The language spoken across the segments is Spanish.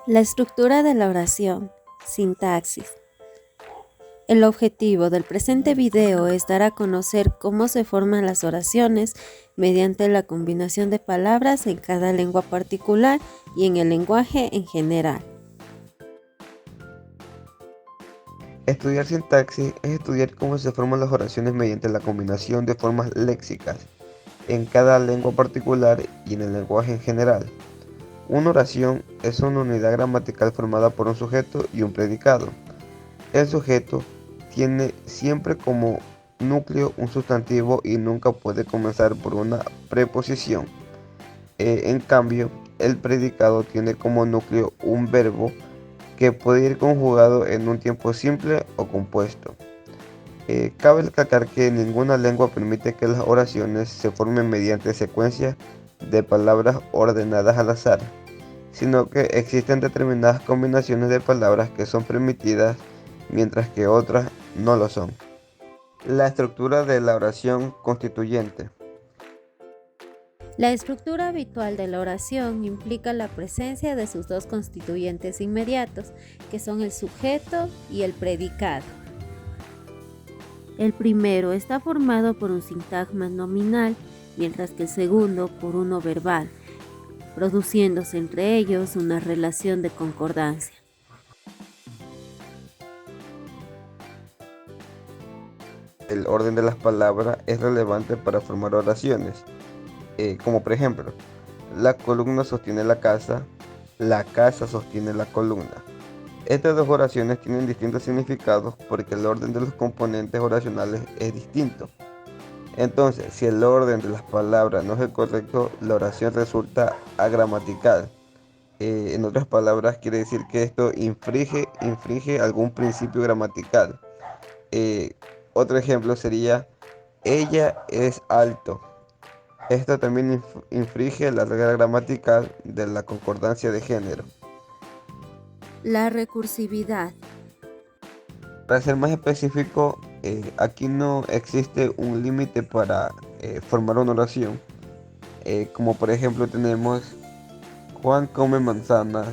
La estructura de la oración, sintaxis. El objetivo del presente video es dar a conocer cómo se forman las oraciones mediante la combinación de palabras en cada lengua particular y en el lenguaje en general. Estudiar sintaxis es estudiar cómo se forman las oraciones mediante la combinación de formas léxicas en cada lengua particular y en el lenguaje en general. Una oración es una unidad gramatical formada por un sujeto y un predicado. El sujeto tiene siempre como núcleo un sustantivo y nunca puede comenzar por una preposición. En cambio, el predicado tiene como núcleo un verbo que puede ir conjugado en un tiempo simple o compuesto. Cabe recalcar que ninguna lengua permite que las oraciones se formen mediante secuencias de palabras ordenadas al azar, sino que existen determinadas combinaciones de palabras que son permitidas mientras que otras no lo son. La estructura de la oración constituyente. La estructura habitual de la oración implica la presencia de sus dos constituyentes inmediatos, que son el sujeto y el predicado. El primero está formado por un sintagma nominal, mientras que el segundo por uno verbal, produciéndose entre ellos una relación de concordancia. El orden de las palabras es relevante para formar oraciones, como por ejemplo, la columna sostiene la casa sostiene la columna. Estas dos oraciones tienen distintos significados porque el orden de los componentes oracionales es distinto. Entonces, si el orden de las palabras no es el correcto, la oración resulta agramatical. En otras palabras, quiere decir que esto infringe algún principio gramatical. Otro ejemplo sería, ella es alto. Esto también infringe la regla gramatical de la concordancia de género. La recursividad. Para ser más específico, aquí no existe un límite para formar una oración. Como por ejemplo tenemos Juan come manzanas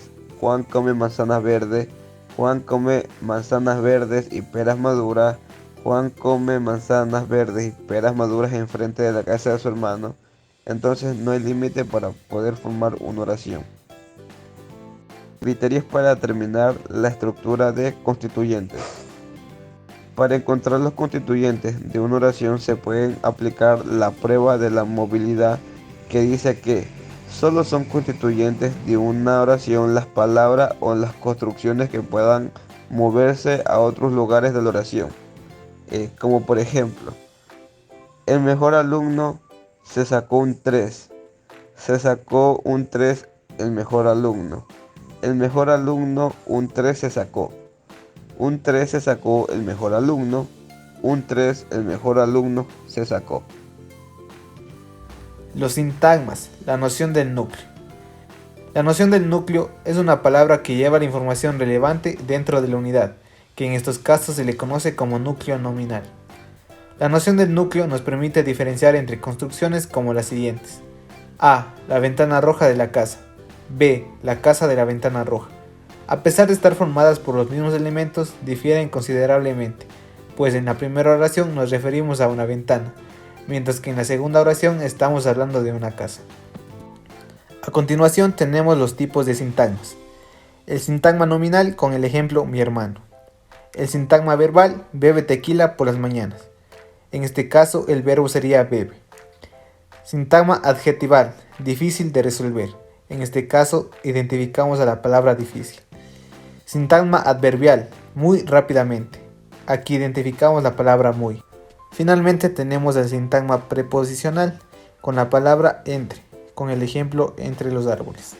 verdes, Juan come manzanas verdes y peras maduras, Juan come manzanas verdes y peras maduras enfrente de la casa de su hermano. Entonces no hay límite para poder formar una oración. Criterios para determinar la estructura de constituyentes. Para encontrar los constituyentes de una oración se pueden aplicar la prueba de la movilidad, que dice que solo son constituyentes de una oración las palabras o las construcciones que puedan moverse a otros lugares de la oración. Como por ejemplo, el mejor alumno se sacó un 3. Se sacó un 3 el mejor alumno. El mejor alumno un 3 se sacó. Un 3 se sacó el mejor alumno. Un 3 el mejor alumno se sacó. Los sintagmas, la noción del núcleo. La noción del núcleo es una palabra que lleva la información relevante dentro de la unidad, que en estos casos se le conoce como núcleo nominal. La noción del núcleo nos permite diferenciar entre construcciones como las siguientes. A. La ventana roja de la casa. B. La casa de la ventana roja. A pesar de estar formadas por los mismos elementos, difieren considerablemente, pues en la primera oración nos referimos a una ventana, mientras que en la segunda oración estamos hablando de una casa. A continuación tenemos los tipos de sintagmas. El sintagma nominal con el ejemplo mi hermano. El sintagma verbal bebe tequila por las mañanas. En este caso el verbo sería bebe. Sintagma adjetival, difícil de resolver. En este caso identificamos a la palabra difícil. Sintagma adverbial, muy rápidamente. Aquí identificamos la palabra muy. Finalmente tenemos el sintagma preposicional con la palabra entre, con el ejemplo entre los árboles.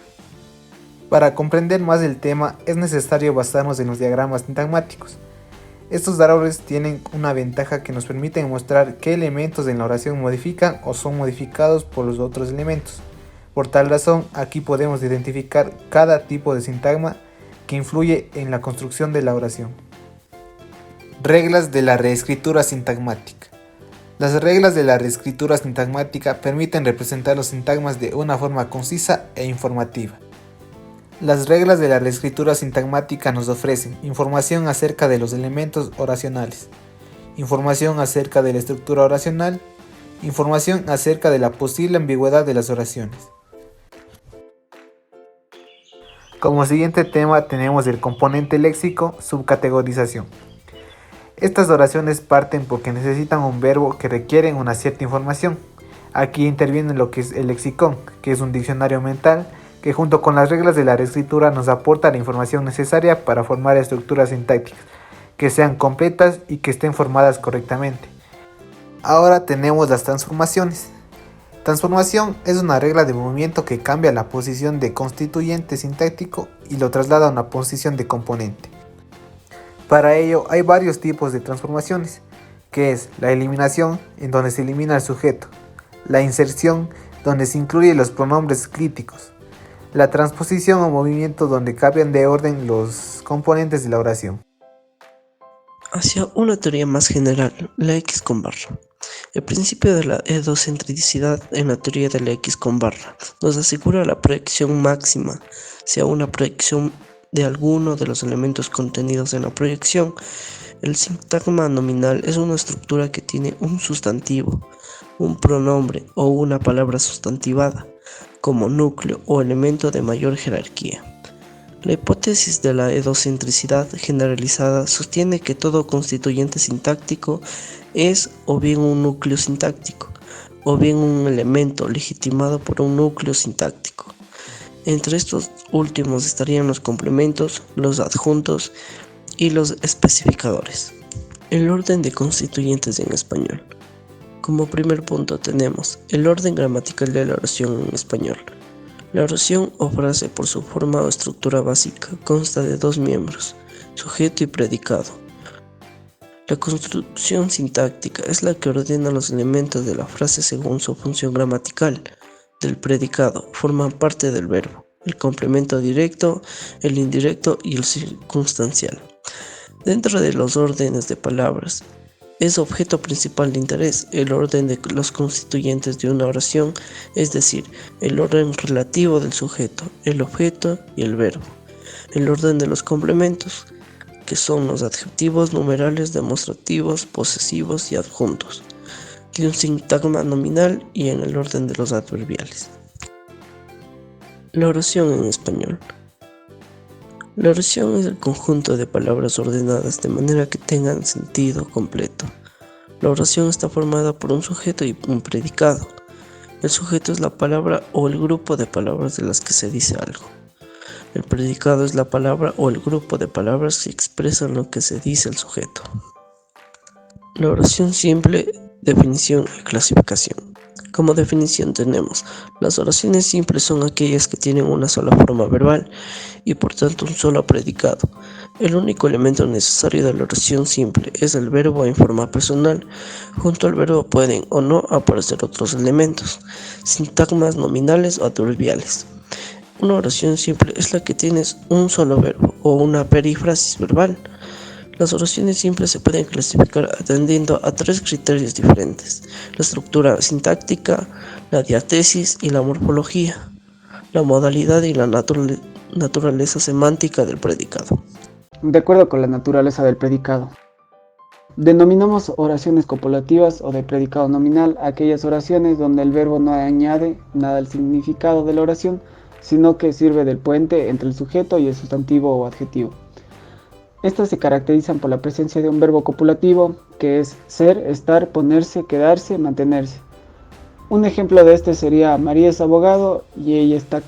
Para comprender más el tema es necesario basarnos en los diagramas sintagmáticos. Estos árboles tienen una ventaja que nos permiten mostrar qué elementos en la oración modifican o son modificados por los otros elementos. Por tal razón, aquí podemos identificar cada tipo de sintagma que influye en la construcción de la oración. Reglas de la reescritura sintagmática. Las reglas de la reescritura sintagmática permiten representar los sintagmas de una forma concisa e informativa. Las reglas de la reescritura sintagmática nos ofrecen información acerca de los elementos oracionales, información acerca de la estructura oracional, información acerca de la posible ambigüedad de las oraciones. Como siguiente tema tenemos el componente léxico, subcategorización. Estas oraciones parten porque necesitan un verbo que requieren una cierta información. Aquí interviene lo que es el lexicón, que es un diccionario mental que junto con las reglas de la reescritura nos aporta la información necesaria para formar estructuras sintácticas que sean completas y que estén formadas correctamente. Ahora tenemos las transformaciones. Transformación es una regla de movimiento que cambia la posición de constituyente sintáctico y lo traslada a una posición de componente. Para ello hay varios tipos de transformaciones, que es la eliminación, en donde se elimina el sujeto, la inserción, donde se incluyen los pronombres críticos, la transposición o movimiento, donde cambian de orden los componentes de la oración. Hacia una teoría más general, la X con barra. El principio de la edocentricidad en la teoría de la X con barra nos asegura la proyección máxima, sea una proyección de alguno de los elementos contenidos en la proyección. El sintagma nominal es una estructura que tiene un sustantivo, un pronombre o una palabra sustantivada, como núcleo o elemento de mayor jerarquía. La hipótesis de la edocentricidad generalizada sostiene que todo constituyente sintáctico es o bien un núcleo sintáctico, o bien un elemento legitimado por un núcleo sintáctico. Entre estos últimos estarían los complementos, los adjuntos y los especificadores. El orden de constituyentes en español. Como primer punto tenemos el orden gramatical de la oración en español. La oración o frase por su forma o estructura básica consta de dos miembros, sujeto y predicado. La construcción sintáctica es la que ordena los elementos de la frase según su función gramatical. Del predicado forman parte del verbo, el complemento directo, el indirecto y el circunstancial. Dentro de los órdenes de palabras, es objeto principal de interés el orden de los constituyentes de una oración, es decir, el orden relativo del sujeto, el objeto y el verbo. El orden de los complementos, que son los adjetivos, numerales, demostrativos, posesivos y adjuntos, de un sintagma nominal y en el orden de los adverbiales. La oración en español. La oración es el conjunto de palabras ordenadas de manera que tengan sentido completo. La oración está formada por un sujeto y un predicado. El sujeto es la palabra o el grupo de palabras de las que se dice algo. El predicado es la palabra o el grupo de palabras que expresan lo que se dice el sujeto. La oración simple, definición y clasificación. Como definición tenemos, las oraciones simples son aquellas que tienen una sola forma verbal y por tanto un solo predicado. El único elemento necesario de la oración simple es el verbo en forma personal. Junto al verbo pueden o no aparecer otros elementos, sintagmas nominales o adverbiales. Una oración simple es la que tiene un solo verbo o una perífrasis verbal. Las oraciones simples se pueden clasificar atendiendo a tres criterios diferentes: la estructura sintáctica, la diatesis y la morfología, la modalidad y la naturaleza semántica del predicado. De acuerdo con la naturaleza del predicado, denominamos oraciones copulativas o de predicado nominal aquellas oraciones donde el verbo no añade nada al significado de la oración, sino que sirve del puente entre el sujeto y el sustantivo o adjetivo. Estas se caracterizan por la presencia de un verbo copulativo, que es ser, estar, ponerse, quedarse, mantenerse. Un ejemplo de este sería: María es abogado y ella está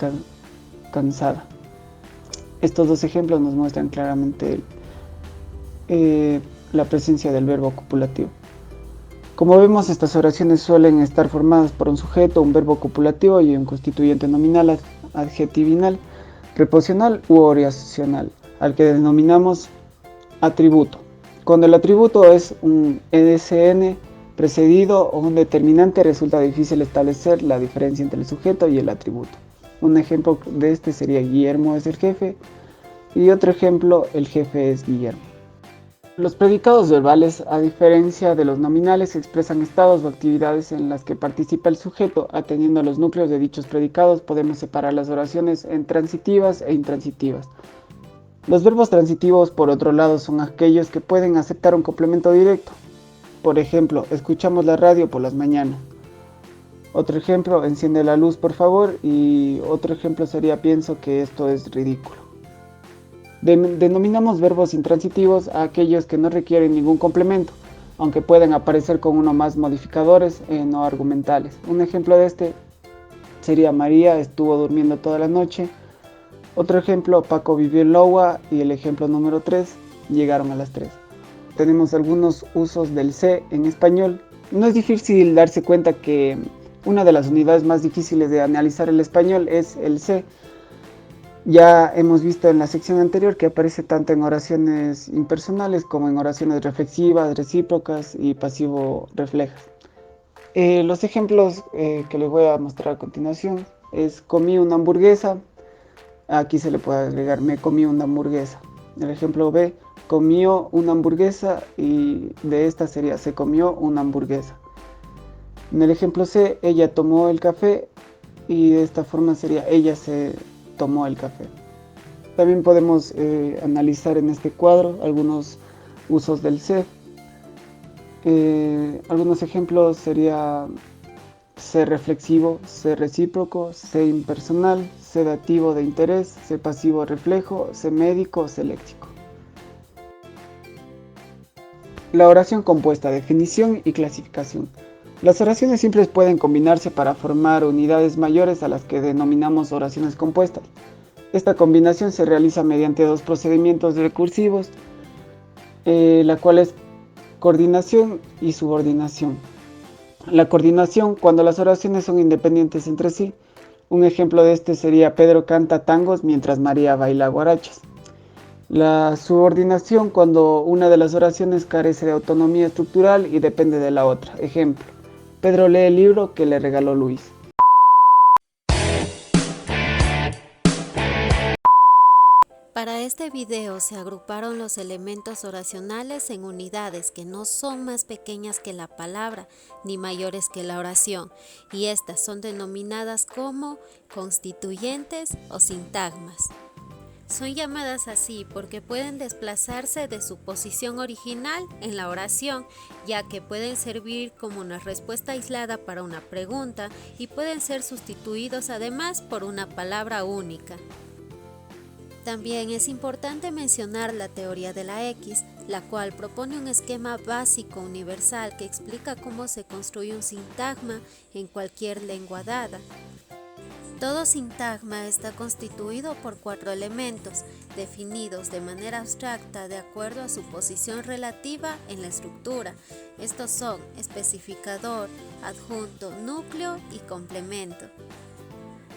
cansada. Estos dos ejemplos nos muestran claramente la presencia del verbo copulativo. Como vemos, estas oraciones suelen estar formadas por un sujeto, un verbo copulativo y un constituyente nominal, adjetivinal, preposicional u oracional, al que denominamos atributo. Cuando el atributo es un EDCN precedido o un determinante, resulta difícil establecer la diferencia entre el sujeto y el atributo. Un ejemplo de este sería: Guillermo es el jefe, y otro ejemplo: el jefe es Guillermo. Los predicados verbales, a diferencia de los nominales, expresan estados o actividades en las que participa el sujeto. Atendiendo a los núcleos de dichos predicados, podemos separar las oraciones en transitivas e intransitivas. Los verbos transitivos, por otro lado, son aquellos que pueden aceptar un complemento directo. Por ejemplo, escuchamos la radio por las mañanas. Otro ejemplo, enciende la luz por favor, y otro ejemplo sería pienso que esto es ridículo. Denominamos verbos intransitivos a aquellos que no requieren ningún complemento, aunque pueden aparecer con uno o más modificadores no argumentales. Un ejemplo de este sería María estuvo durmiendo toda la noche. Otro ejemplo, Paco vivió en Lowa, y el ejemplo número 3, llegaron a las 3. Tenemos algunos usos del se en español. No es difícil darse cuenta que una de las unidades más difíciles de analizar el español es el se. Ya hemos visto en la sección anterior que aparece tanto en oraciones impersonales como en oraciones reflexivas, recíprocas y pasivo-reflejas. Los ejemplos que les voy a mostrar a continuación es comí una hamburguesa. Aquí se le puede agregar me comí una hamburguesa. El ejemplo B, comió una hamburguesa, y de esta sería se comió una hamburguesa. En el ejemplo C, ella tomó el café, y de esta forma sería ella se tomó el café. También podemos analizar en este cuadro algunos usos del se. Algunos ejemplos sería se reflexivo, se recíproco, se impersonal, se dativo de interés, se pasivo reflejo, se médico, se léxico. La oración compuesta, definición y clasificación. Las oraciones simples pueden combinarse para formar unidades mayores a las que denominamos oraciones compuestas. Esta combinación se realiza mediante dos procedimientos recursivos, la cual es coordinación y subordinación. La coordinación, cuando las oraciones son independientes entre sí. Un ejemplo de este sería Pedro canta tangos mientras María baila guarachas. La subordinación, cuando una de las oraciones carece de autonomía estructural y depende de la otra. Ejemplo, Pedro lee el libro que le regaló Luis. Para este video se agruparon los elementos oracionales en unidades que no son más pequeñas que la palabra ni mayores que la oración, y estas son denominadas como constituyentes o sintagmas. Son llamadas así porque pueden desplazarse de su posición original en la oración, ya que pueden servir como una respuesta aislada para una pregunta y pueden ser sustituidos además por una palabra única. También es importante mencionar la teoría de la X, la cual propone un esquema básico universal que explica cómo se construye un sintagma en cualquier lengua dada. Todo sintagma está constituido por 4 elementos, definidos de manera abstracta de acuerdo a su posición relativa en la estructura. Estos son especificador, adjunto, núcleo y complemento.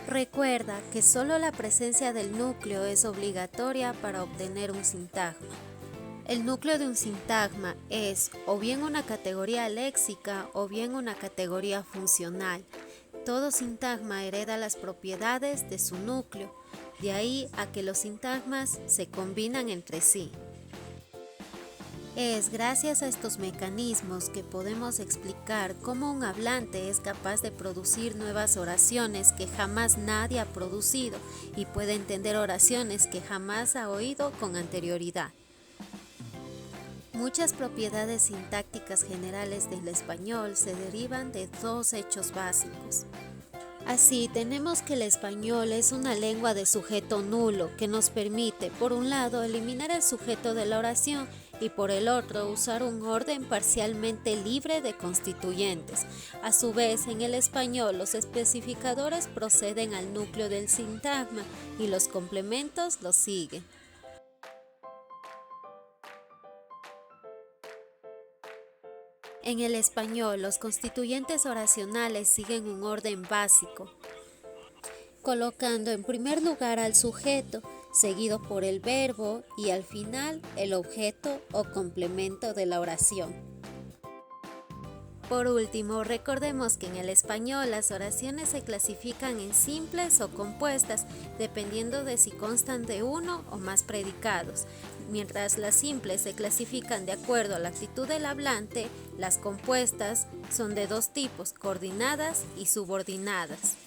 Recuerda que solo la presencia del núcleo es obligatoria para obtener un sintagma. El núcleo de un sintagma es o bien una categoría léxica o bien una categoría funcional. Todo sintagma hereda las propiedades de su núcleo, de ahí a que los sintagmas se combinan entre sí. Es gracias a estos mecanismos que podemos explicar cómo un hablante es capaz de producir nuevas oraciones que jamás nadie ha producido y puede entender oraciones que jamás ha oído con anterioridad. Muchas propiedades sintácticas generales del español se derivan de 2 hechos básicos. Así, tenemos que el español es una lengua de sujeto nulo que nos permite, por un lado, eliminar el sujeto de la oración y por el otro, usar un orden parcialmente libre de constituyentes. A su vez, en el español, los especificadores proceden al núcleo del sintagma y los complementos los siguen. En el español, los constituyentes oracionales siguen un orden básico, colocando en primer lugar al sujeto, seguido por el verbo y al final el objeto o complemento de la oración. Por último, recordemos que en el español las oraciones se clasifican en simples o compuestas, dependiendo de si constan de uno o más predicados. Mientras las simples se clasifican de acuerdo a la actitud del hablante, las compuestas son de dos tipos, coordinadas y subordinadas.